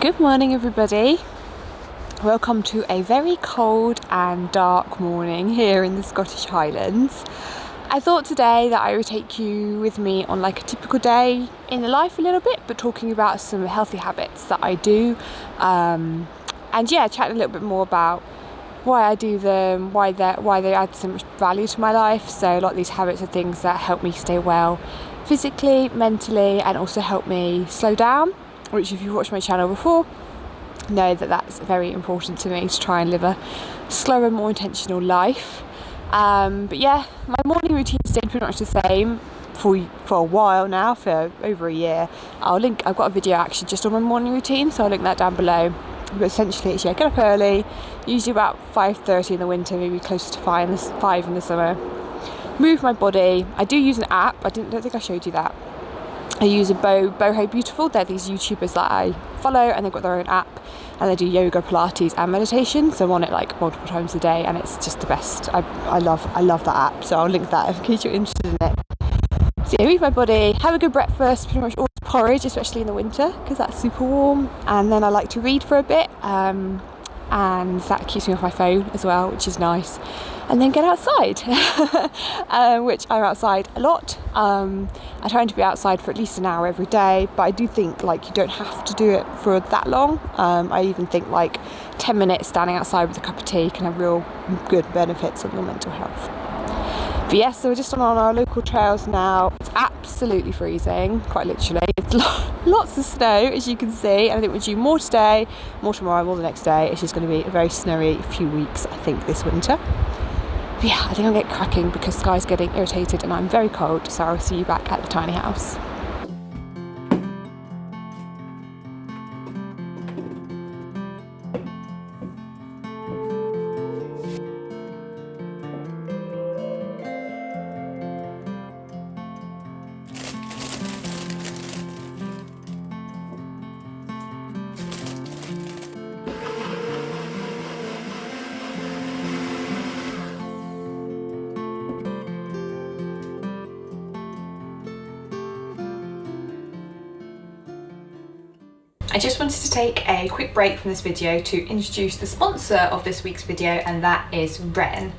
Good morning, everybody. Welcome to a very cold and dark morning here in the Scottish Highlands. I thought today that I would take you with me on like a typical day in the life a little bit, but talking about some healthy habits that I do, and chat a little bit more about why I do them, why they add so much value to my life. So a lot of these habits are things that help me stay well physically, mentally, and also help me slow down, which if you've watched my channel before, know that that's very important to me, to try and live a slower, more intentional life. But yeah, my morning routine stayed pretty much the same for a while now, for over a year. I've got a video actually just on my morning routine, so I'll link that down below. But essentially it's, get up early, usually about 5:30 in the winter, maybe closer to 5 in the summer. Move my body. I do use an app. Don't think I showed you that. I use a Boho Beautiful. They're these YouTubers that I follow, and they've got their own app, and they do yoga, Pilates, and meditation. So I'm on it like multiple times a day, and it's just the best. I love that app. So I'll link that in case you're interested in it. So yeah, move my body, have a good breakfast, pretty much always porridge, especially in the winter because that's super warm. And then I like to read for a bit, and that keeps me off my phone as well, which is nice. And then get outside, which I'm outside a lot. I try to be outside for at least an hour every day, but I do think like you don't have to do it for that long. I even think like 10 minutes standing outside with a cup of tea can have real good benefits on your mental health. But yes, so we're just on our local trails now. It's absolutely freezing, quite literally. It's lots of snow, as you can see, and I think we're due more today, more tomorrow, more the next day. It's just going to be a very snowy few weeks, I think, this winter. But yeah, I think I'll get cracking because Sky's getting irritated and I'm very cold, so I'll see you back at the tiny house. I just wanted to take a quick break from this video to introduce the sponsor of this week's video, and that is Wren.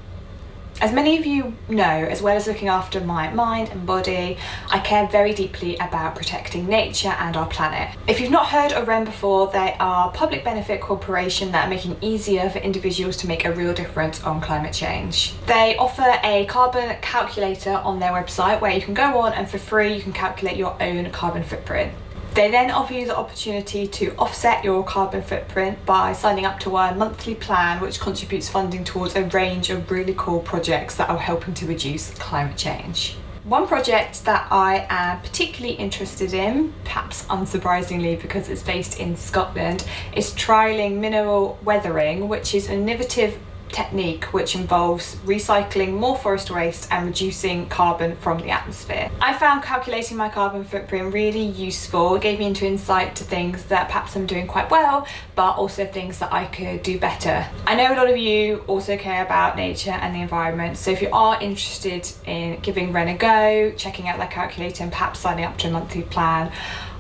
As many of you know, as well as looking after my mind and body, I care very deeply about protecting nature and our planet. If you've not heard of Wren before, they are a public benefit corporation that are making it easier for individuals to make a real difference on climate change. They offer a carbon calculator on their website where you can go on and for free you can calculate your own carbon footprint. They then offer you the opportunity to offset your carbon footprint by signing up to a monthly plan which contributes funding towards a range of really cool projects that are helping to reduce climate change. One project that I am particularly interested in, perhaps unsurprisingly because it's based in Scotland, is trialling mineral weathering, which is an innovative technique which involves recycling more forest waste and reducing carbon from the atmosphere. I found calculating my carbon footprint really useful. It gave me into insight to things that perhaps I'm doing quite well, but also things that I could do better. I know a lot of you also care about nature and the environment, so if you are interested in giving Wren a go, checking out their calculator and perhaps signing up to a monthly plan,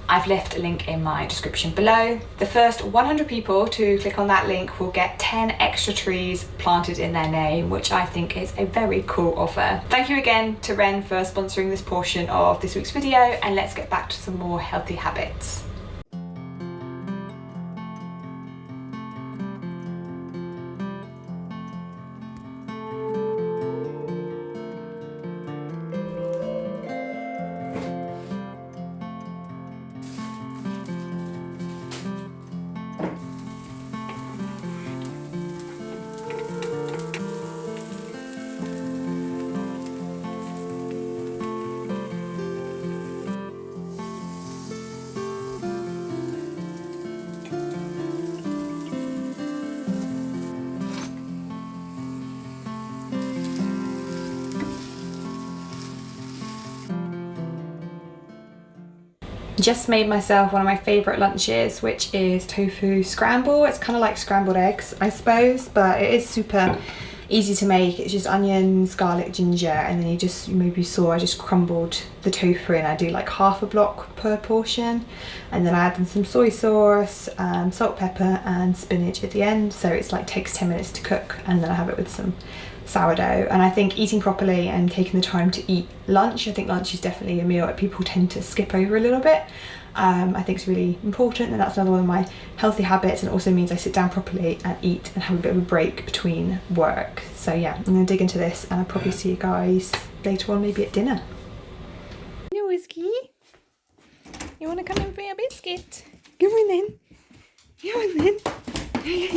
I've left a link in my description below. The first 100 people to click on that link will get 10 extra trees planted in their name, which I think is a very cool offer. Thank you again to Wren for sponsoring this portion of this week's video, and let's get back to some more healthy habits. Just made myself one of my favourite lunches, which is tofu scramble. It's kind of like scrambled eggs, I suppose, but it is super easy to make. It's just onions, garlic, ginger, and then you maybe saw I just crumbled the tofu in. I do like half a block per portion, and then I add in some soy sauce, salt, pepper and spinach at the end, so it's like takes 10 minutes to cook, and then I have it with some sourdough. And I think eating properly and taking the time to eat lunch, I think lunch is definitely a meal that people tend to skip over a little bit. I think it's really important, and that's another one of my healthy habits, and it also means I sit down properly and eat and have a bit of a break between work. So yeah, I'm gonna dig into this, and I'll probably see you guys later on, maybe at dinner. No, Whiskey, you wanna come in for your biscuit? Come on then. Come on then.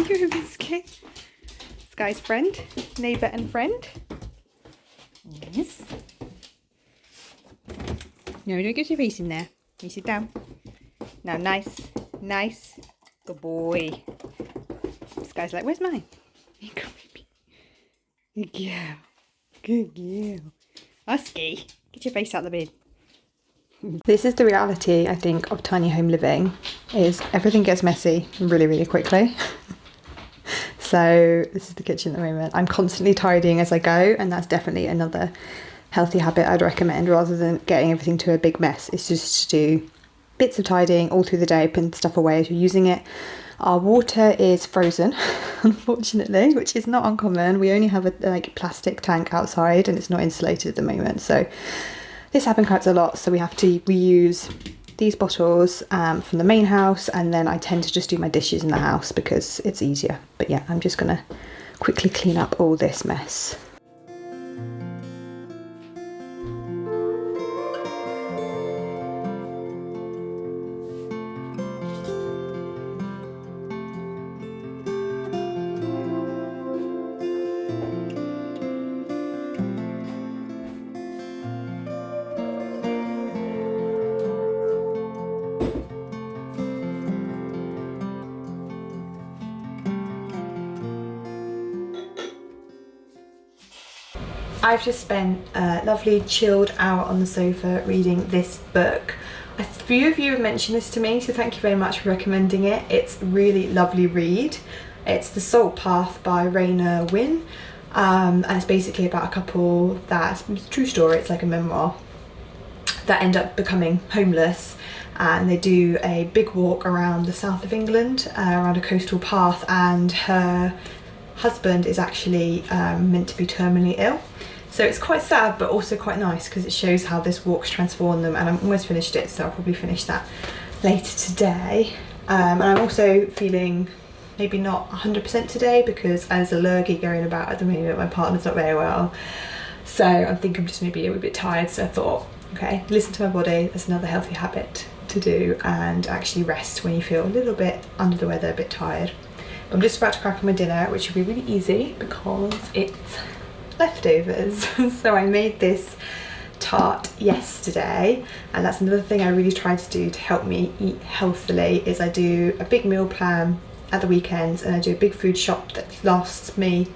You're a biscuit. Sky's friend, neighbour and friend. Yes. No, don't get your face in there. You sit down. Now, nice. Good boy. This guy's like, where's mine? Here you go, baby. Good girl. Good girl. Husky, get your face out the bed. This is the reality, I think, of tiny home living, is everything gets messy really, really quickly. So this is the kitchen at the moment. I'm constantly tidying as I go, and that's definitely another healthy habit I'd recommend, rather than getting everything to a big mess. It's just to do bits of tidying all through the day, putting stuff away as you're using it. Our water is frozen, unfortunately, which is not uncommon. We only have a plastic tank outside, and it's not insulated at the moment, so this happens quite a lot. So we have to reuse these bottles from the main house, and then I tend to just do my dishes in the house because it's easier. But yeah, I'm just gonna quickly clean up all this mess. I've just spent a lovely chilled hour on the sofa reading this book. A few of you have mentioned this to me, so thank you very much for recommending it. It's a really lovely read. It's The Salt Path by Raina Wynn, and it's basically about a couple it's a true story, it's like a memoir, that end up becoming homeless, and they do a big walk around the south of England, around a coastal path, and her husband is actually meant to be terminally ill. So it's quite sad, but also quite nice, because it shows how this walk's transformed them, and I'm almost finished it, so I'll probably finish that later today. And I'm also feeling maybe not 100% today, because there's a lurgy going about at the moment. My partner's not very well, so I think I'm just maybe a little bit tired. So I thought, okay, listen to my body. That's another healthy habit to do, and actually rest when you feel a little bit under the weather, a bit tired. But I'm just about to crack on my dinner, which will be really easy because it's leftovers. So I made this tart yesterday, and that's another thing I really try to do to help me eat healthily, is I do a big meal plan at the weekends, and I do a big food shop that lasts me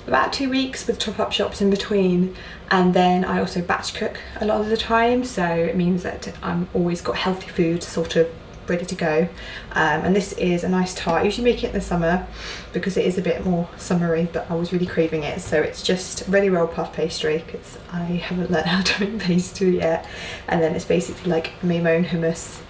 about 2 weeks with top-up shops in between. And then I also batch cook a lot of the time, so it means that I'm always got healthy food sort of ready to go. And this is a nice tart. I usually make it in the summer because it is a bit more summery, but I was really craving it. So it's just ready rolled puff pastry, because I haven't learned how to make pastry yet. And then it's basically like I made my own hummus,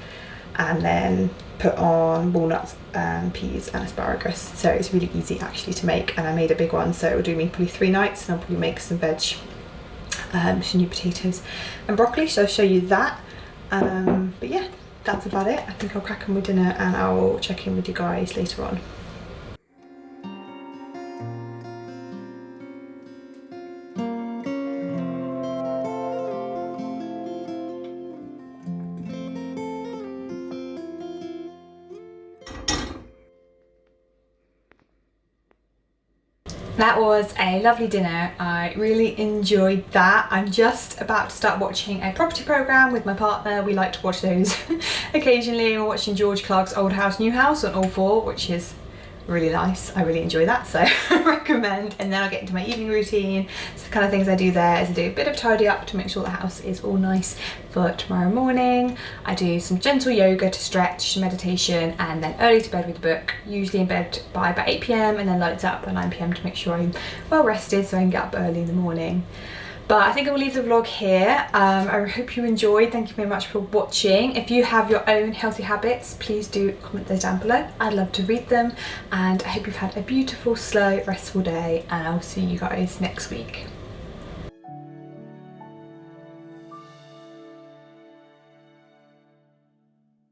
and then put on walnuts and peas and asparagus. So it's really easy actually to make, and I made a big one, so it will do me probably 3 nights, and I'll probably make some veg, some new potatoes and broccoli, so I'll show you that. But yeah, that's about it. I think I'll crack on with dinner, and I'll check in with you guys later on. That was a lovely dinner. I really enjoyed that. I'm just about to start watching a property programme with my partner. We like to watch those occasionally. We're watching George Clarke's Old House, New House on All 4, which is really nice. I really enjoy that, so I recommend. And then I'll get into my evening routine. So the kind of things I do there is I do a bit of tidy up to make sure the house is all nice for tomorrow morning. I do some gentle yoga to stretch, meditation, and then early to bed with a book, usually in bed by about 8 p.m. and then lights up by 9 p.m. to make sure I'm well rested so I can get up early in the morning. But I think I will leave the vlog here. I hope you enjoyed. Thank you very much for watching. If you have your own healthy habits, please do comment those down below. I'd love to read them. And I hope you've had a beautiful, slow, restful day. And I'll see you guys next week.